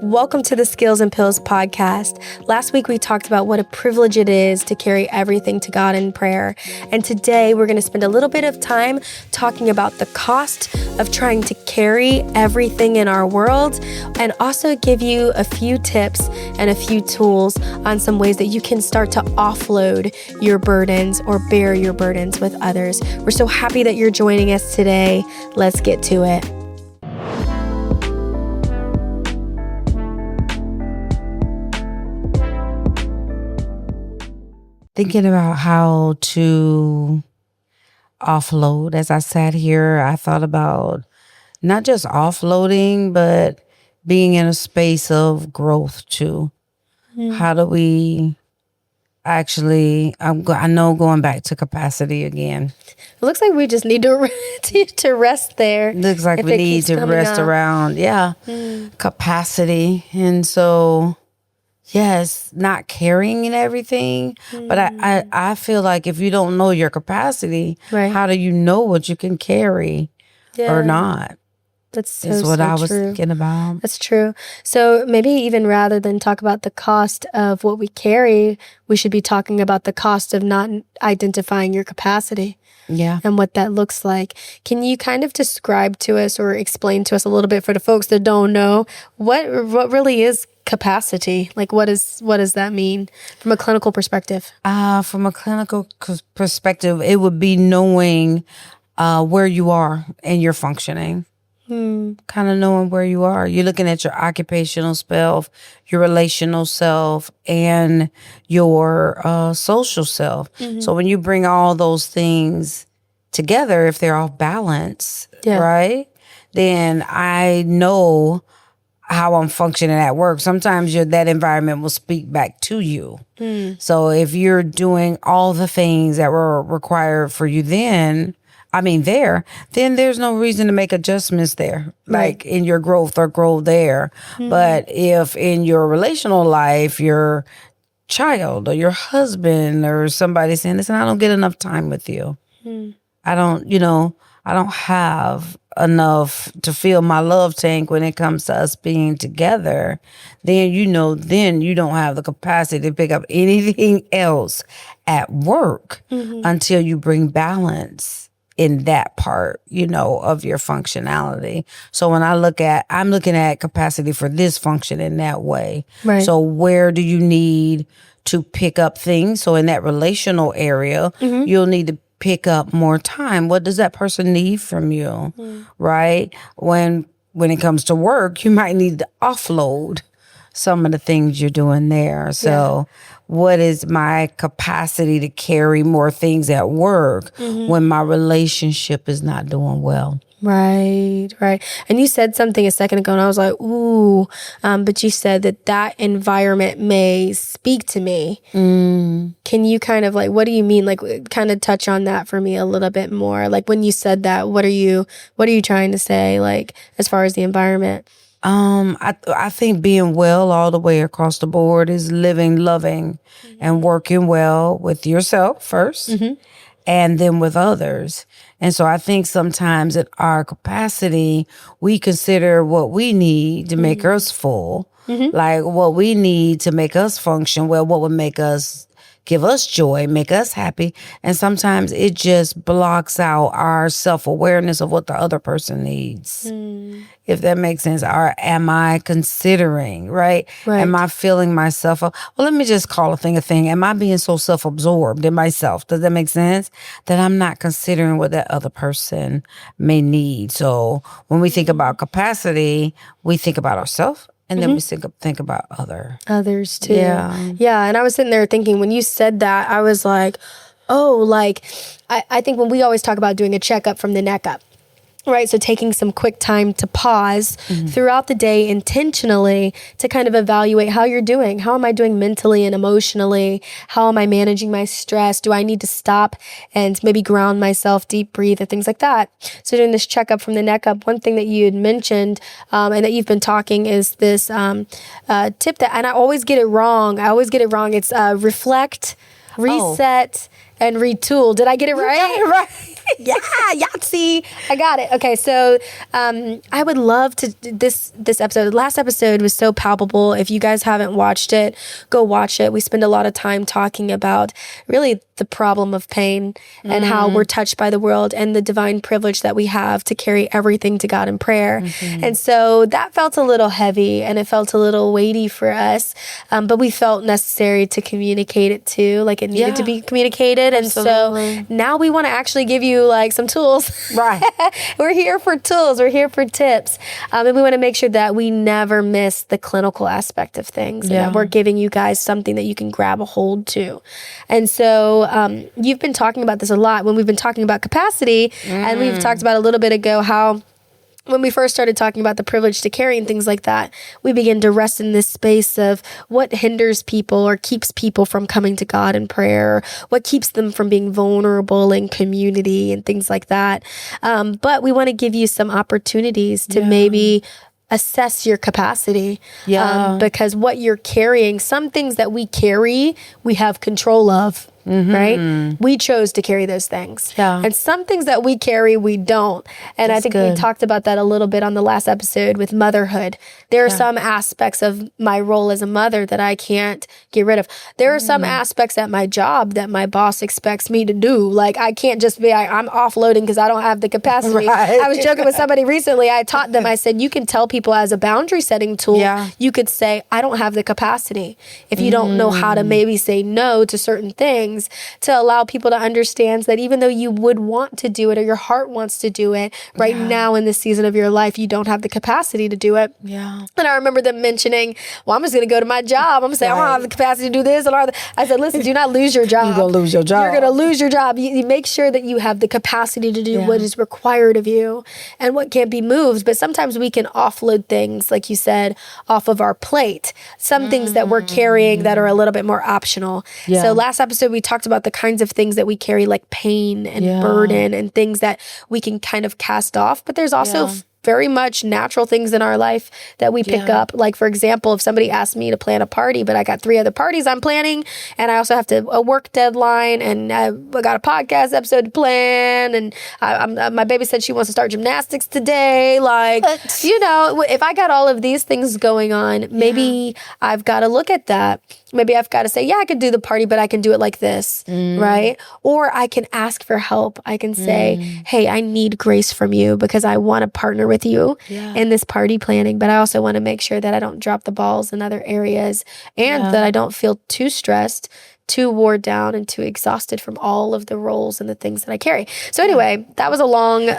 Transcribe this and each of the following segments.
Welcome to the Skills and Pills podcast. Last week we talked about what a privilege it is to carry everything to God in prayer. And today we're going to spend a little bit of time talking about the cost of trying to carry everything in our world, and also give you a few tips and a few tools on some ways that you can start to offload your burdens or bear your burdens with others. We're so happy that you're joining us today. Let's get to it. Thinking about how to offload. As I sat here, I thought about not just offloading, but being in a space of growth too. How do we actually, I know going back to capacity again. It looks like we just need to to rest there. Looks like we need to rest around, capacity. And so, yes, not carrying and everything, but I feel like if you don't know your capacity, how do you know what you can carry or not? That's what I was thinking about. That's true. So maybe even rather than talk about the cost of what we carry, we should be talking about the cost of not identifying your capacity. Yeah. And what that looks like. Can you kind of describe to us or explain to us a little bit for the folks that don't know what really is capacity? Like what does that mean from a clinical perspective? From a clinical perspective, it would be knowing where you are in your functioning. Kind of knowing where you are. You're looking at your occupational self, your relational self, and your social self. So when you bring all those things together, if they're off balance, right, then I know how I'm functioning at work. Sometimes that environment will speak back to you. So if you're doing all the things that were required for you then there's no reason to make adjustments there, like in your growth or grow there. But if in your relational life, your child or your husband or somebody saying, listen, I don't get enough time with you. I don't have enough to fill my love tank when it comes to us being together, then you don't have the capacity to pick up anything else at work until you bring balance in that part, of your functionality. So when I'm looking at capacity for this function in that way. Right. So where do you need to pick up things? So in that relational area, you'll need to pick up more time. What does that person need from you? Right? When it comes to work, you might need to offload some of the things you're doing there. So what is my capacity to carry more things at work when my relationship is not doing well? Right. And you said something a second ago, and I was like, ooh, but you said that environment may speak to me. Can you kind of what do you mean? Kind of touch on that for me a little bit more. When you said that, what are you trying to say, as far as the environment? I think being well all the way across the board is living, loving, and working well with yourself first, and then with others. And so I think sometimes at our capacity, we consider what we need to make us full, like what we need to make us function well, what would make us give us joy, make us happy. And sometimes it just blocks out our self-awareness of what the other person needs. If that makes sense. Or am I considering, right? Am I feeling myself? Well, let me just call a thing. Am I being so self-absorbed in myself? Does that make sense? That I'm not considering what that other person may need. So when we think about capacity, we think about ourselves. And then we think about others too. Yeah. And I was sitting there thinking, when you said that, I was like, I think when we always talk about doing a checkup from the neck up, right? So taking some quick time to pause throughout the day intentionally to kind of evaluate how you're doing. How am I doing mentally and emotionally? How am I managing my stress? Do I need to stop and maybe ground myself, deep breathe, and things like that? So doing this checkup from the neck up, one thing that you had mentioned and that you've been talking is this tip that, and I always get it wrong. It's reflect, reset, and retool. Did I get it right? Right. Yeah, Yahtzee. I got it. Okay, so I would love to this episode. Last episode was so palpable. If you guys haven't watched it, go watch it. We spend a lot of time talking about really the problem of pain and how we're touched by the world and the divine privilege that we have to carry everything to God in prayer. And so that felt a little heavy and it felt a little weighty for us, but we felt necessary to communicate it too, like it needed to be communicated. Absolutely. And so now we want to actually give you like some tools. Right. We're here for tools. We're here for tips. And we want to make sure that we never miss the clinical aspect of things and that we're giving you guys something that you can grab a hold to. And so you've been talking about this a lot when we've been talking about capacity, and we've talked about a little bit ago how when we first started talking about the privilege to carry and things like that, we begin to rest in this space of what hinders people or keeps people from coming to God in prayer, what keeps them from being vulnerable in community and things like that. But we want to give you some opportunities to maybe assess your capacity. Because what you're carrying, some things that we carry, we have control of. Right? We chose to carry those things. And some things that we carry, we don't. And I think we talked about that a little bit on the last episode with motherhood. There are some aspects of my role as a mother that I can't get rid of. There are some aspects at my job that my boss expects me to do. Like, I can't just be, I'm offloading because I don't have the capacity. I was joking with somebody recently. I taught them, I said, you can tell people as a boundary setting tool, you could say, I don't have the capacity. If you don't know how to maybe say no to certain things, to allow people to understand that even though you would want to do it or your heart wants to do it right now in this season of your life, you don't have the capacity to do it. And I remember them mentioning, well, I'm just going to go to my job. I'm going to say, I don't have the capacity to do this. And all that. I said, listen, do not lose your job. You're going to lose your job. You're going to lose your job. You make sure that you have the capacity to do what is required of you and what can't be moved. But sometimes we can offload things, like you said, off of our plate. Some things that we're carrying that are a little bit more optional. So last episode, we talked about the kinds of things that we carry, like pain and burden and things that we can kind of cast off. But there's also very much natural things in our life that we pick up. Like, for example, if somebody asked me to plan a party, but I got 3 other parties I'm planning, and I also have a work deadline, and I got a podcast episode to plan, and my baby said she wants to start gymnastics today. Like, you know, if I got all of these things going on, maybe I've got to look at that. Maybe I've got to say, I could do the party, but I can do it like this, right? Or I can ask for help. I can say, hey, I need grace from you because I want to partner with you in this party planning, but I also want to make sure that I don't drop the balls in other areas and that I don't feel too stressed, too wore down, and too exhausted from all of the roles and the things that I carry. So anyway, that was a long...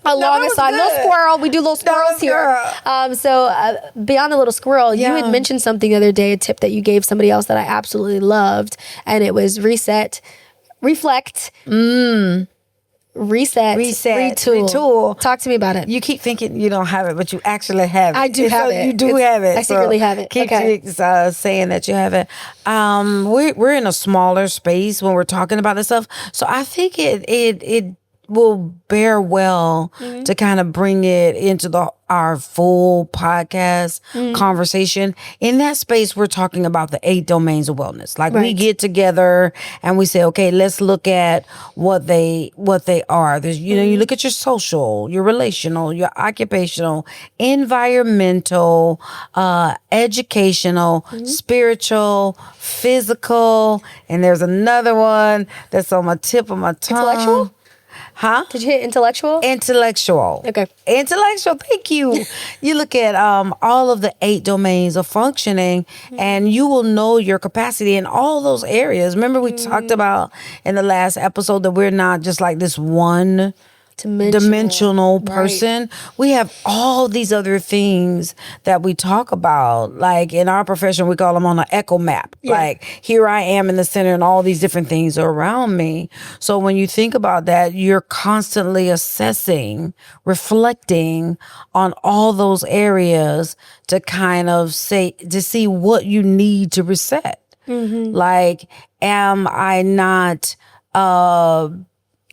long aside. Little squirrel. We do little squirrels here. Beyond the little squirrel, you had mentioned something the other day, a tip that you gave somebody else that I absolutely loved, and it was reset, reflect, reset, retool. Talk to me about it. You keep thinking you don't have it, but you actually have it. I do have it. You do have it. I secretly have it. Keep saying that you have it. We're in a smaller space when we're talking about this stuff, so I think it will bear well to kind of bring it into our full podcast conversation. In that space, we're talking about the 8 domains of wellness. Like we get together and we say, okay, let's look at what they are. There's, you look at your social, your relational, your occupational, environmental, educational, spiritual, physical, and there's another one that's on my tip of my tongue. Intellectual? Huh? Did you hit intellectual? Intellectual. Okay. Intellectual. Thank you. You look at all of the 8 domains of functioning, and you will know your capacity in all those areas. Remember, we talked about in the last episode that we're not just like this one dimensional person. We have all these other things that we talk about. Like in our profession, we call them on an echo map. Like, here I am in the center and all these different things are around me. So when you think about that, you're constantly assessing, reflecting on all those areas to kind of see what you need to reset. Like, am I not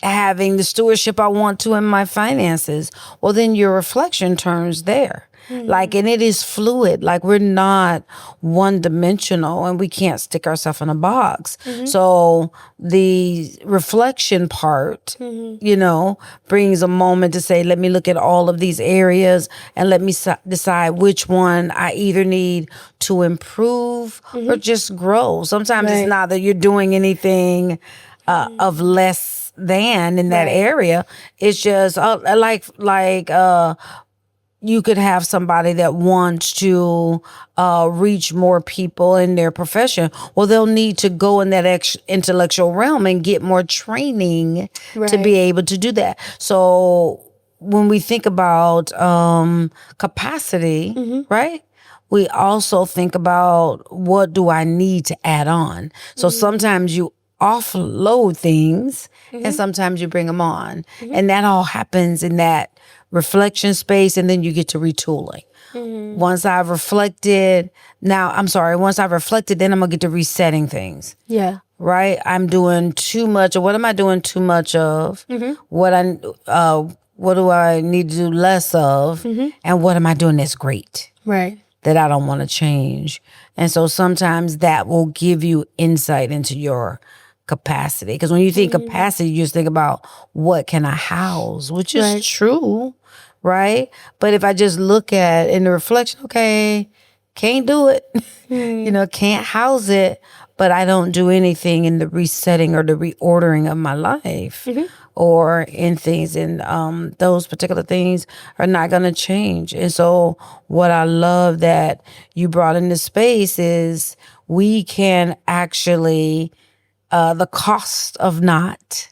having the stewardship I want to in my finances? Well, then your reflection turns there. Like, and it is fluid. Like, we're not one dimensional and we can't stick ourselves in a box. So the reflection part, brings a moment to say, let me look at all of these areas and let me decide which one I either need to improve or just grow. Sometimes it's not that you're doing anything of less than in that area. It's just you could have somebody that wants to reach more people in their profession. Well, they'll need to go in that intellectual realm and get more training to be able to do that. So when we think about capacity, right? We also think about, what do I need to add on? So sometimes you offload things and sometimes you bring them on. And that all happens in that reflection space, and then you get to retooling. Once I've reflected, then I'm gonna get to resetting things. Yeah. Right? I'm doing too much, or what am I doing too much of? What do I need to do less of? And what am I doing that's great? Right. That I don't want to change. And so sometimes that will give you insight into your capacity. Because when you think capacity, you just think about, what can I house? Which is true, right? But if I just look at in the reflection, okay, can't do it, can't house it, but I don't do anything in the resetting or the reordering of my life. Or in things, and those particular things are not going to change. And so what I love that you brought in this space is, we can actually, the cost of not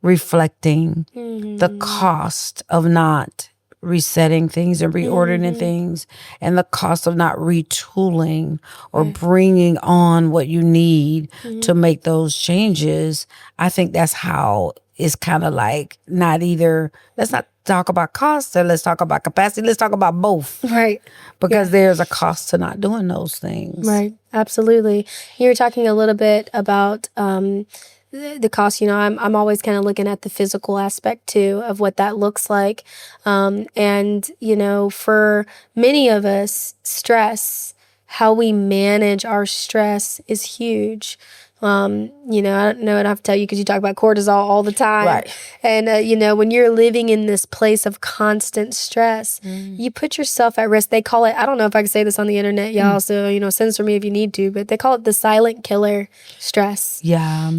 reflecting, the cost of not resetting things and reordering things, and the cost of not retooling or bringing on what you need to make those changes. I think that's how it's kind of like, not either, let's not talk about cost or let's talk about capacity. Let's talk about both. Right. Because there's a cost to not doing those things. Right. Absolutely. You were talking a little bit about the cost. I'm always kind of looking at the physical aspect too of what that looks like. And for many of us, stress, how we manage our stress is huge. I don't know enough to tell you, because you talk about cortisol all the time. Right. And, when you're living in this place of constant stress, you put yourself at risk. They call it, I don't know if I can say this on the internet, y'all, so, censor me if you need to, but they call it the silent killer stress. Yeah.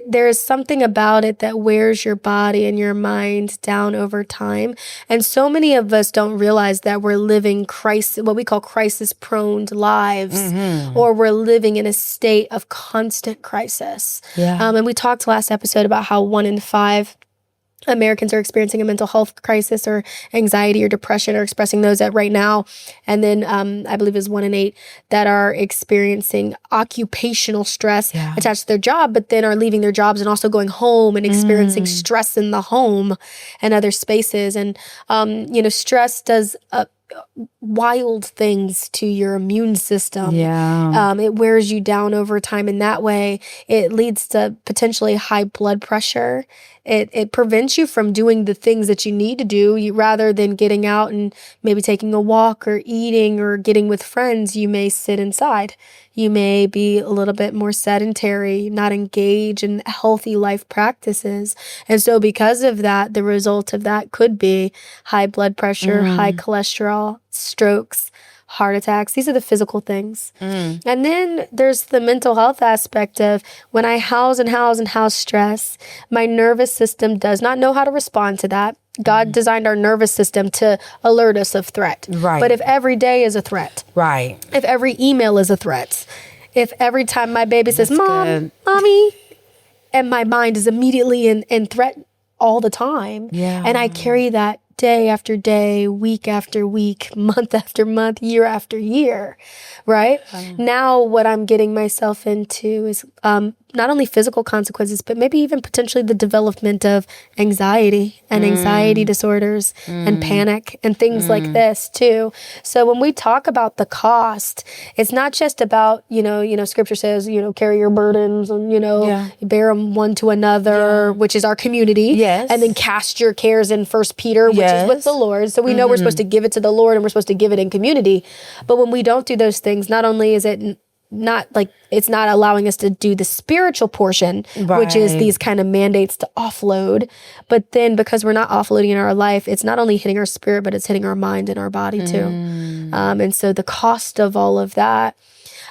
There is something about it that wears your body and your mind down over time. And so many of us don't realize that we're living what we call crisis-prone lives, or we're living in a state of constant crisis. Yeah. And we talked last episode about how 1 in 5 Americans are experiencing a mental health crisis or anxiety or depression, or expressing those at right now. And then I believe it's 1 in 8 that are experiencing occupational stress attached to their job, but then are leaving their jobs and also going home and experiencing stress in the home and other spaces. And, stress does wild things to your immune system. Yeah. It wears you down over time. And that way it leads to potentially high blood pressure. It prevents you from doing the things that you need to do. Rather than getting out and maybe taking a walk or eating or getting with friends, you may sit inside. You may be a little bit more sedentary, not engage in healthy life practices. And so because of that, the result of that could be high blood pressure, high cholesterol, strokes, heart attacks. These are the physical things. And then there's the mental health aspect of, when I house stress, my nervous system does not know how to respond to that. God designed our nervous system to alert us of threat. Right. But if every day is a threat, Right. if every email is a threat, if every time my baby says, Mom, good. Mommy, and my mind is immediately in threat all the time, and I carry that day after day, week after week, month after month, year after year, right? Now what I'm getting myself into is not only physical consequences, but maybe even potentially the development of anxiety and anxiety disorders and panic and things like this too. So when we talk about the cost, it's not just about, scripture says, carry your burdens and, bear them one to another, which is our community. Yes. And then cast your cares in 1 Peter, which is with the Lord. So we know we're supposed to give it to the Lord and we're supposed to give it in community. But when we don't do those things, not only is it not like it's not allowing us to do the spiritual portion, which is these kind of mandates to offload. But then because we're not offloading in our life, it's not only hitting our spirit, but it's hitting our mind and our body too. And so the cost of all of that.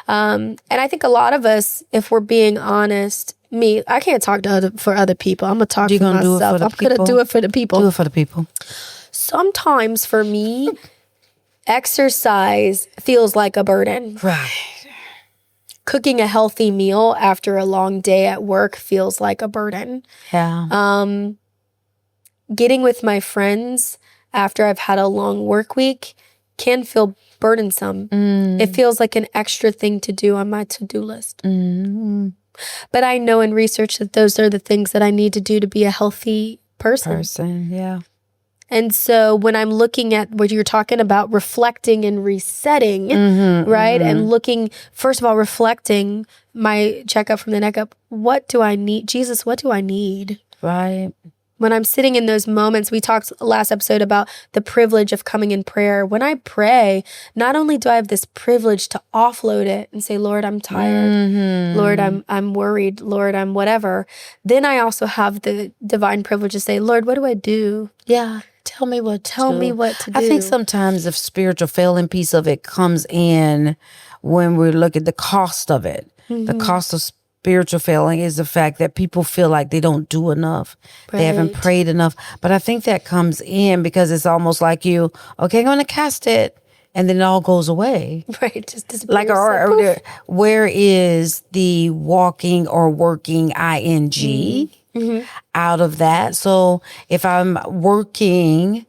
And I think a lot of us, if we're being honest, I can't talk for other people. I'm going to talk for myself. I'm going to do it for the people. Do it for the people. Sometimes for me, exercise feels like a burden. Right. Cooking a healthy meal after a long day at work feels like a burden. Yeah. Getting with my friends after I've had a long work week can feel burdensome. It feels like an extra thing to do on my to-do list. But I know in research that those are the things that I need to do to be a healthy person. Yeah. And so when I'm looking at what you're talking about, reflecting and resetting, right? And looking, first of all, reflecting my checkup from the neck up. What do I need? Jesus, what do I need? Right. When I'm sitting in those moments, we talked last episode about the privilege of coming in prayer. When I pray, not only do I have this privilege to offload it and say, Lord, I'm tired. Lord, I'm worried. Lord, I'm whatever. Then I also have the divine privilege to say, Lord, what do I do? Yeah. Tell me what to do. I think sometimes the spiritual failing piece of it comes in when we look at the cost of it. The cost of spiritual failing is the fact that people feel like they don't do enough. They haven't prayed enough. But I think that comes in because it's almost like I'm going to cast it. And then it all goes away. Right. Just disappears. Like, where is the walking or working ing out of that? So if I'm working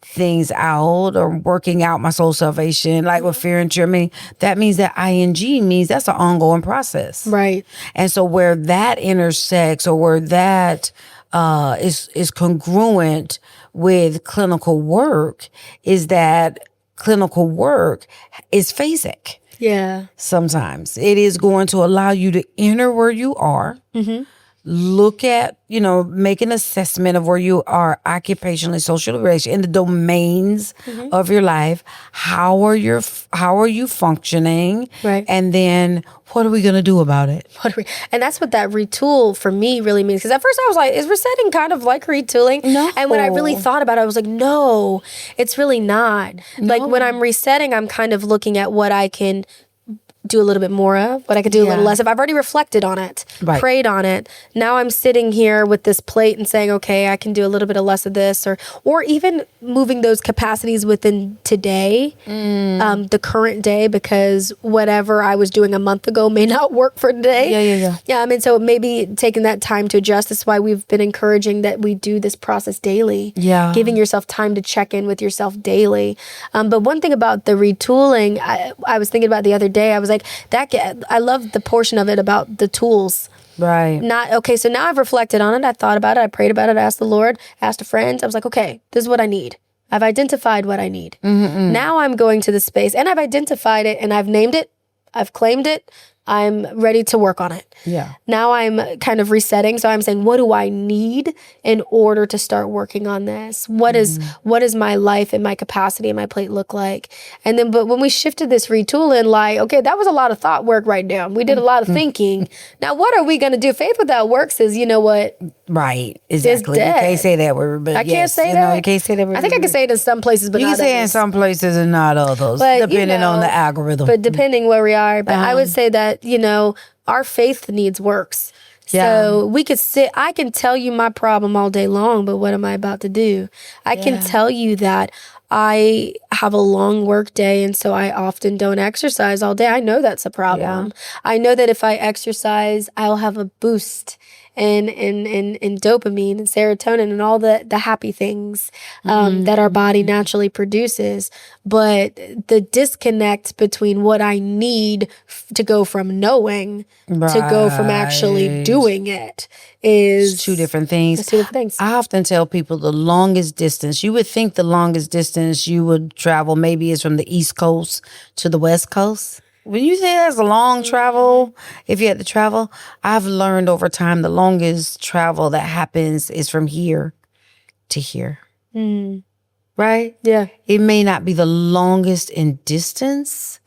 things out or working out my soul salvation, like with fear and trembling, that means that ing means that's an ongoing process. Right. And so where that intersects or where that is congruent with clinical work is that clinical work is phasic. Yeah. Sometimes it is going to allow you to enter where you are, look at, make an assessment of where you are occupationally, socially, relationally, in the domains of your life. How are you functioning? Right. And then what are we going to do about it? And that's what that retool for me really means. Because at first I was like, is resetting kind of like retooling? No. And when I really thought about it, I was like, no, it's really not. No. Like when I'm resetting, I'm kind of looking at what I can do a little bit more of, what I could do a little less of. I've already reflected on it, prayed on it. Now I'm sitting here with this plate and saying, okay, I can do a little bit of less of this, or even moving those capacities within today, the current day, because whatever I was doing a month ago may not work for today. Yeah. I mean, so maybe taking that time to adjust. That's why we've been encouraging that we do this process daily. Yeah. Giving yourself time to check in with yourself daily. But one thing about the retooling, I was thinking about the other day, I was like, I love the portion of it about the tools. Right. So now I've reflected on it. I thought about it. I prayed about it. I asked the Lord, asked a friend. I was like, okay, this is what I need. I've identified what I need. Now I'm going to the space and I've identified it and I've named it. I've claimed it. I'm ready to work on it. Yeah. Now I'm kind of resetting. So I'm saying, what do I need in order to start working on this? What is my life and my capacity and my plate look like? And then, but when we shifted this retooling, like, okay, that was a lot of thought work right now. We did a lot of thinking. Now, what are we going to do? Faith without works is, you know what? Right. Exactly. Dead. You can't say that word, but I can't say that. You can't say that word. I think I can say it in some places, but you not can say it in others. some places and not others, But, depending on the algorithm. But depending where we are. But I would say that, our faith needs works. So I can tell you my problem all day long, but what am I about to do? I can tell you that I have a long work day, and so I often don't exercise all day. I know that's a problem. I know that if I exercise, I'll have a boost and dopamine and serotonin and all the happy things that our body naturally produces. But the disconnect between what I need to go from knowing to go from actually doing it is It's two different things. It's two different things. I often tell people the longest distance, you would think the longest distance you would travel maybe is from the East Coast to the West Coast. When you say that's a long travel, if you had to travel, I've learned over time the longest travel that happens is from here to here. Right? Yeah. It may not be the longest in distance,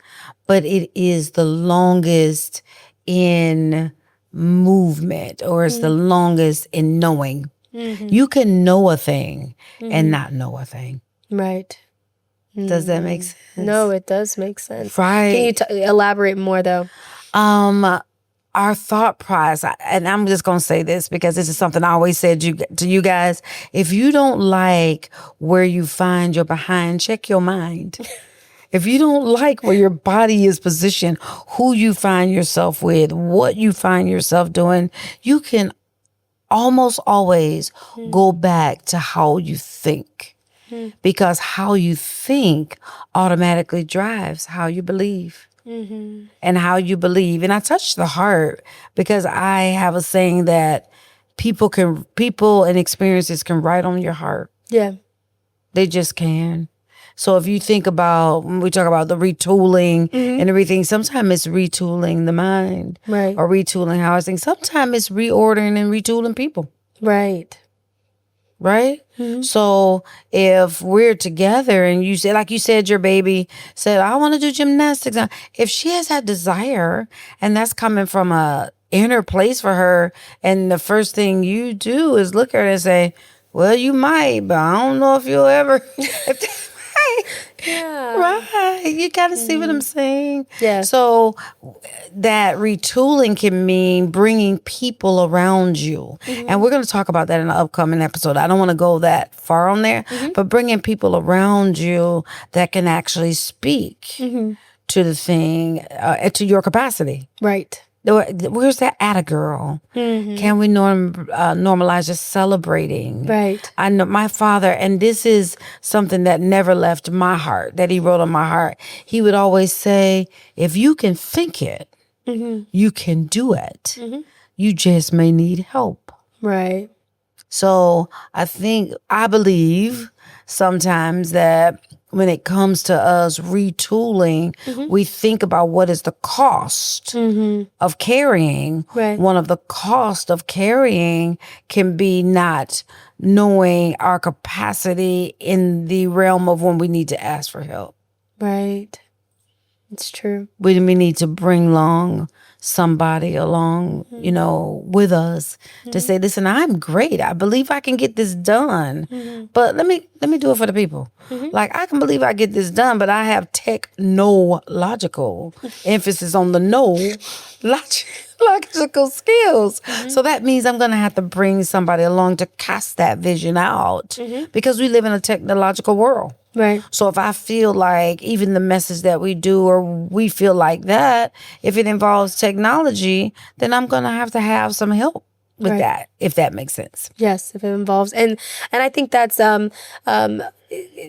but it is the longest in movement, or it's the longest in knowing. You can know a thing and not know a thing. Right. Does that make sense? No, it does make sense. Right. Can you elaborate more though? Our thought process, and I'm just going to say this because this is something I always said to you guys. If you don't like where you find your behind, check your mind. If you don't like where your body is positioned, who you find yourself with, what you find yourself doing, you can almost always go back to how you think. Because how you think automatically drives how you believe. And how you believe. And I touch the heart because I have a saying that people and experiences can write on your heart. Yeah. They just can. So if you think about, when we talk about the retooling and everything, sometimes it's retooling the mind. Right. Or retooling how I think. Sometimes it's reordering and retooling people. Right. Right? So if we're together and you say, like you said, your baby said, I want to do gymnastics. Now, if she has that desire and that's coming from a inner place for her, and the first thing you do is look at her and say, well, you might, but I don't know if you'll ever. Yeah. Right. You kind of see what I'm saying? Yeah. So that retooling can mean bringing people around you. And we're going to talk about that in an upcoming episode. I don't want to go that far on there, but bringing people around you that can actually speak to the thing, to your capacity. Right. Where's that atta girl? Can we normalize just celebrating? Right. I know my father, and this is something that never left my heart, that he wrote on my heart. He would always say, if you can think it, you can do it. You just may need help. Right. So I believe sometimes that when it comes to us retooling, we think about what is the cost of carrying. Right. One of the cost of carrying can be not knowing our capacity in the realm of when we need to ask for help. Right. It's true. When we need to bring along somebody along, with us to say, listen, I'm great. I believe I can get this done. But let me do it for the people. Like, I can believe I get this done, but I have technological emphasis on the logical skills. So that means I'm going to have to bring somebody along to cast that vision out because we live in a technological world. Right. So if I feel like even the message that we do, or we feel like that, if it involves technology, then I'm going to have some help with that, if that makes sense. Yes, if it involves, and I think that's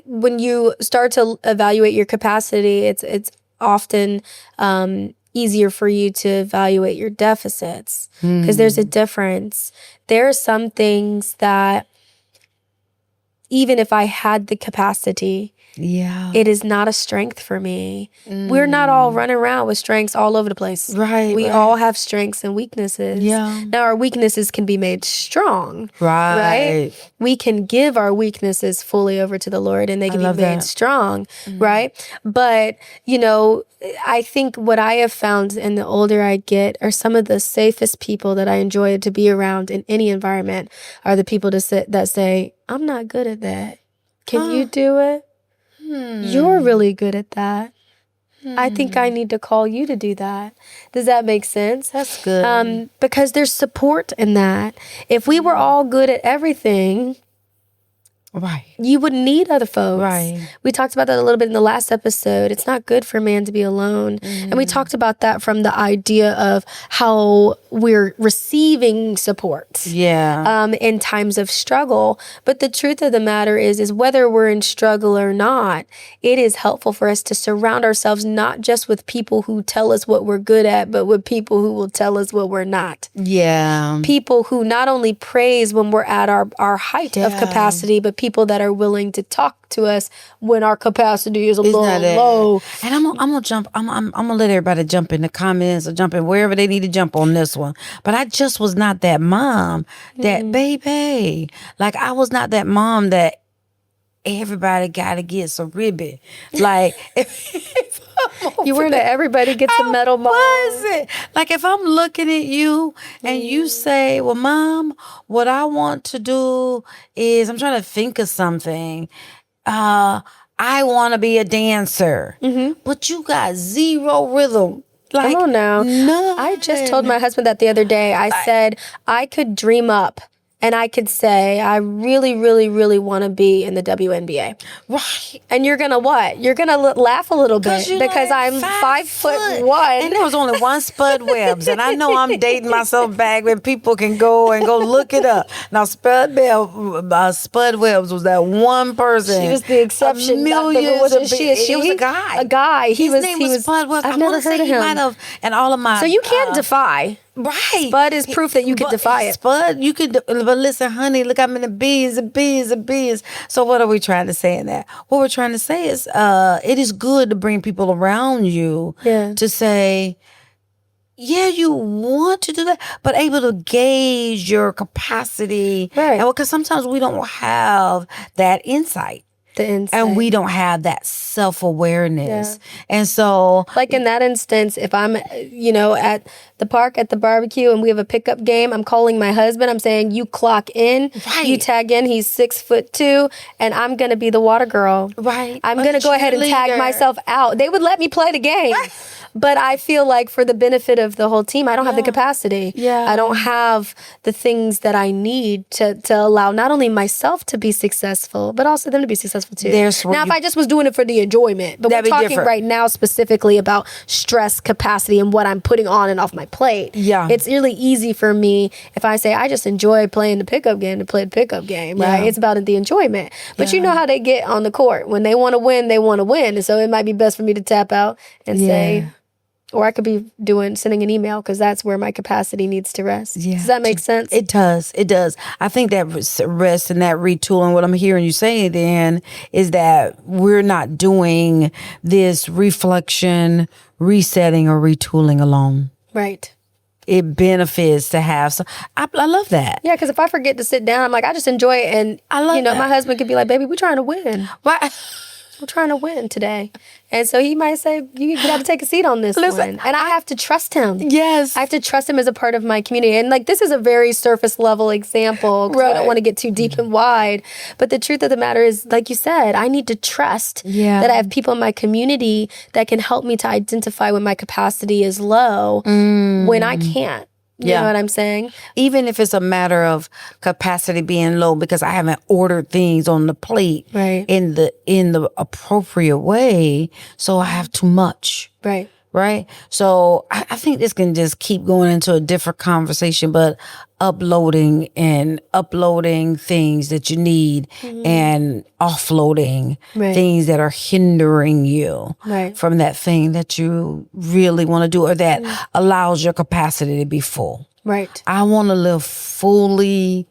when you start to evaluate your capacity, it's often easier for you to evaluate your deficits because there's a difference. There are some things that, even if I had the capacity, it is not a strength for me. We're not all running around with strengths all over the place. Right. We all have strengths and weaknesses. Yeah. Now, our weaknesses can be made strong. Right. We can give our weaknesses fully over to the Lord and they can be made strong. Right. But, I think what I have found, and the older I get, are some of the safest people that I enjoy to be around in any environment are the people that say, I'm not good at that. Can you do it? You're really good at that. I think I need to call you to do that. Does that make sense? That's good. Because there's support in that. If we were all good at everything, Right. You wouldn't need other folks. Right. We talked about that a little bit in the last episode. It's not good for man to be alone. And we talked about that from the idea of how we're receiving support. Yeah. In times of struggle. But the truth of the matter is whether we're in struggle or not, it is helpful for us to surround ourselves not just with people who tell us what we're good at, but with people who will tell us what we're not. Yeah. People who not only praise when we're at our height of capacity, but people that are willing to talk to us when our capacity is a little low. And I'm gonna jump. I'm gonna let everybody jump in the comments or jump in wherever they need to jump on this one. But I just was not that mom, that baby. Like I was not that mom that everybody gotta get some ribbon. Like if You weren't a everybody gets a medal mom. Was it? Like if I'm looking at you and you say, well, Mom, what I want to do is I'm trying to think of something. I want to be a dancer. But you got zero rhythm. Like, Come on now. None. I just told my husband that the other day. I said I could dream up and I could say I really, really, really want to be in the WNBA. Right. And you're gonna what? You're gonna laugh a little bit because like I'm 5'1". And there was only one Spud Webbs, and I know I'm dating myself back when people can go look it up. Now Spud Webbs was that one person. She was the exception. Millions. It was a guy. A guy. His name was Spud Webbs. I've never heard of him. Might have, and all of my. So you can't defy. Right. Spud is proof that you can defy it. Spud, you could, but listen, honey, look how many bees and bees and bees. So what are we trying to say in that? What we're trying to say is it is good to bring people around you to say, yeah, you want to do that, but able to gauge your capacity. Right. And because sometimes we don't have that insight. And we don't have that self-awareness. And so like in that instance, if I'm, at the park at the barbecue and we have a pickup game, I'm calling my husband. I'm saying, you clock in, you tag in. He's 6'2", and I'm going to be the water girl. Right. I'm going to go ahead and tag myself out. They would let me play the game. But I feel like for the benefit of the whole team, I don't have the capacity. I don't have the things that I need to allow not only myself to be successful, but also them to be successful too. Now, if I just was doing it for the enjoyment, but we're talking right now specifically about stress capacity and what I'm putting on and off my plate. It's really easy for me if I say, I just enjoy playing the pickup game to play the pickup game, right? It's about the enjoyment. But you know how they get on the court. When they want to win, they want to win. And so it might be best for me to tap out and say... Or I could be sending an email because that's where my capacity needs to rest. Does that make sense? It does. It does. I think that rest and that retooling, what I'm hearing you say then is that we're not doing this reflection, resetting, or retooling alone. Right. It benefits to have some. I love that. Yeah, because if I forget to sit down, I'm like, I just enjoy it. And I love that. My husband could be like, baby, we're trying to win. Why? We're trying to win today. And so he might say, you got to take a seat on this one. And I have to trust him. Yes. I have to trust him as a part of my community. And like, this is a very surface level example because I don't want to get too deep and wide. But the truth of the matter is, like you said, I need to trust that I have people in my community that can help me to identify when my capacity is low when I can't. You know what I'm saying? Even if it's a matter of capacity being low because I haven't ordered things on the plate in the appropriate way, so I have too much. Right? So I think this can just keep going into a different conversation, but uploading things that you need and offloading things that are hindering you from that thing that you really want to do or that allows your capacity to be full. Right. I want to live fully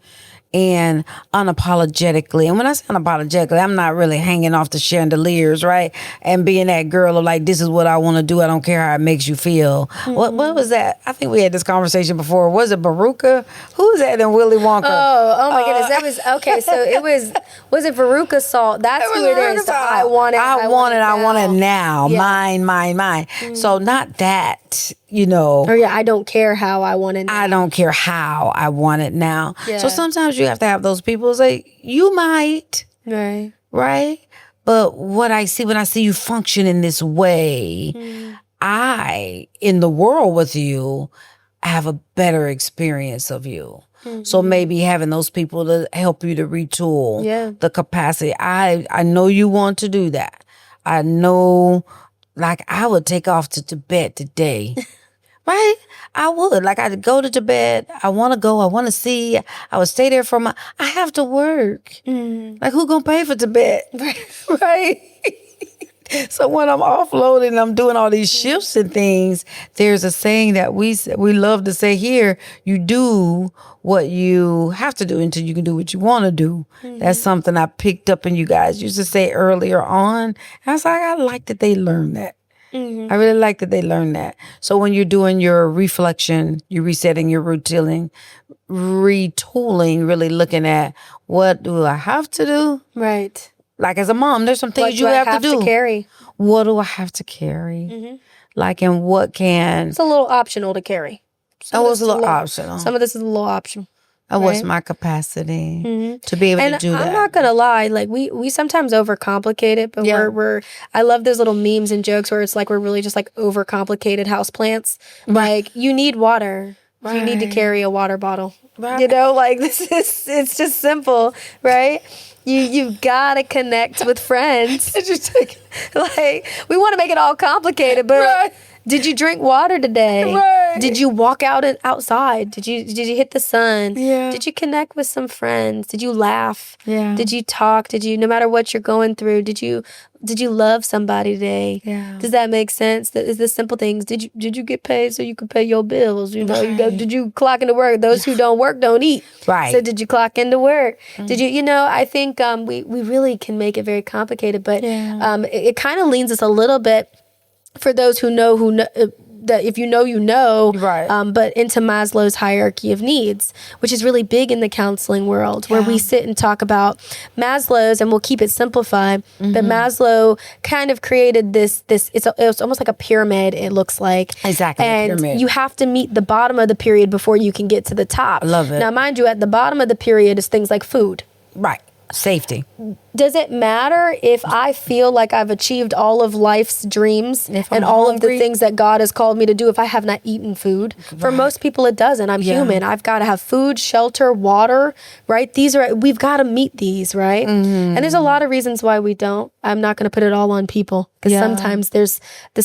and unapologetically. And when I say unapologetically, I'm not really hanging off the chandeliers, right? And being that girl of like, this is what I want to do. I don't care how it makes you feel. What was that? I think we had this conversation before. Was it Veruca? Who was that in Willy Wonka? Oh my goodness. That was, okay. So it was it Veruca Salt? That's who it is. I want it now. Mine. So not that. I don't care how I want it now. I don't care how I want it now. So sometimes you have to have those people say, you might. Right? But what I see when I see you function in this way, in the world with you, I have a better experience of you. So maybe having those people to help you to retool Yeah. the capacity. I know you want to do that. I know, like, I would take off to Tibet today. Right? I would. Like, I'd go to Tibet. I want to go. I want to see. I would stay there I have to work. Like, who gonna pay for Tibet? Right? So when I'm offloading, I'm doing all these shifts and things. There's a saying that we love to say here: you do what you have to do until you can do what you want to do. That's something I picked up and you guys used to say earlier on. And I was like, I like that they learned that. I really like that they learned that. So when you're doing your reflection, you're resetting your retooling, really looking at what do I have to do? Right. Like, as a mom, there's some things What you do I have to do. carry? What do I have to carry? Like, and what can... It's a little optional to carry. That was a little optional. Some of this is a little optional. And what's my capacity to be able to do that? I'm not gonna lie, like we sometimes overcomplicate it, but we're I love those little memes and jokes where it's like we're really just like overcomplicated houseplants. Like, you need water. You need to carry a water bottle. Right. You know, like it's just simple, right? You've got to connect with friends. Like, we want to make it all complicated, but did you drink water today? Right. Did you walk outside? Did you hit the sun? Yeah. Did you connect with some friends? Did you laugh? Yeah. Did you talk? No matter what you're going through, did you love somebody today? Yeah. Does that make sense? Is the simple things. Did you get paid so you could pay your bills? You know, did you clock into work? Those who don't work don't eat. Right. So did you clock into work? Did you, I think we really can make it very complicated, but it kind of leans us a little bit for those who know that if you know, right. But into Maslow's hierarchy of needs, which is really big in the counseling world, where we sit and talk about Maslow's, and we'll keep it simplified. But Maslow kind of created this. It's almost like a pyramid. It looks like exactly, and a pyramid. You have to meet the bottom of the period before you can get to the top. I love it. Now, mind you, at the bottom of the period is things like food. Right. Safety. Does it matter if I feel like I've achieved all of life's dreams and all of the things that God has called me to do if I have not eaten food? Right. For most people, it doesn't. I'm human. I've got to have food, shelter, water, right? We've got to meet these, right? And there's a lot of reasons why we don't. I'm not going to put it all on people, because sometimes this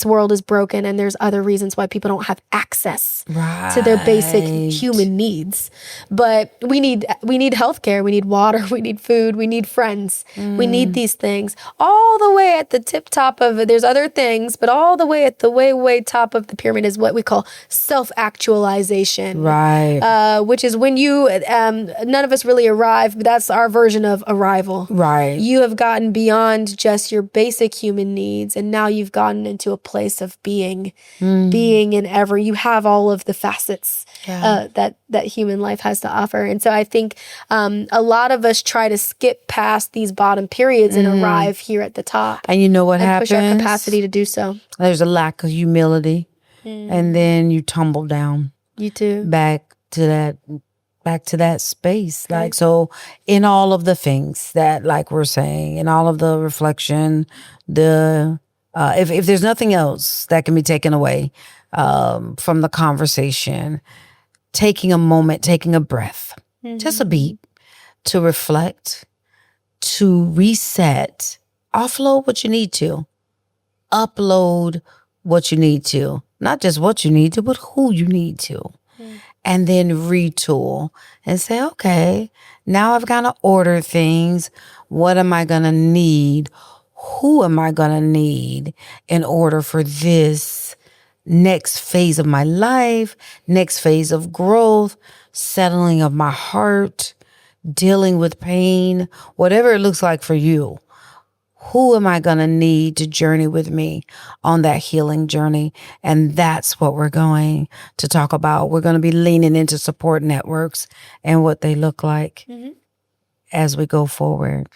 world is broken, and there's other reasons why people don't have access to their basic human needs. But we need healthcare, we need water, we need food, we need friends. We need these things. All the way at the tip top of it, there's other things, but all the way at the way top of the pyramid is what we call self-actualization. Right. Which is when you, none of us really arrive, but that's our version of arrival. Right. You have gotten beyond just your basic human needs, and now you've gotten into a place of being in ever. You have all of the facets that human life has to offer. And so I think a lot of us try to skip past these bottom periods and arrive here at the top. And you know what happens? Push our capacity to do so. There's a lack of humility, and then you tumble down. You too. Back to that space. Right. Like, so in all of the things that, like we're saying, in all of the reflection, if there's nothing else that can be taken away from the conversation, taking a moment, taking a breath, just a beat, to reflect, to reset, offload what you need to, upload what you need to, not just what you need to, but who you need to. And then retool and say, okay, now I've got to order things. What am I going to need? Who am I going to need in order for this next phase of my life, next phase of growth, settling of my heart, dealing with pain, whatever it looks like for you? Who am I going to need to journey with me on that healing journey? And that's what we're going to talk about. We're going to be leaning into support networks and what they look like as we go forward.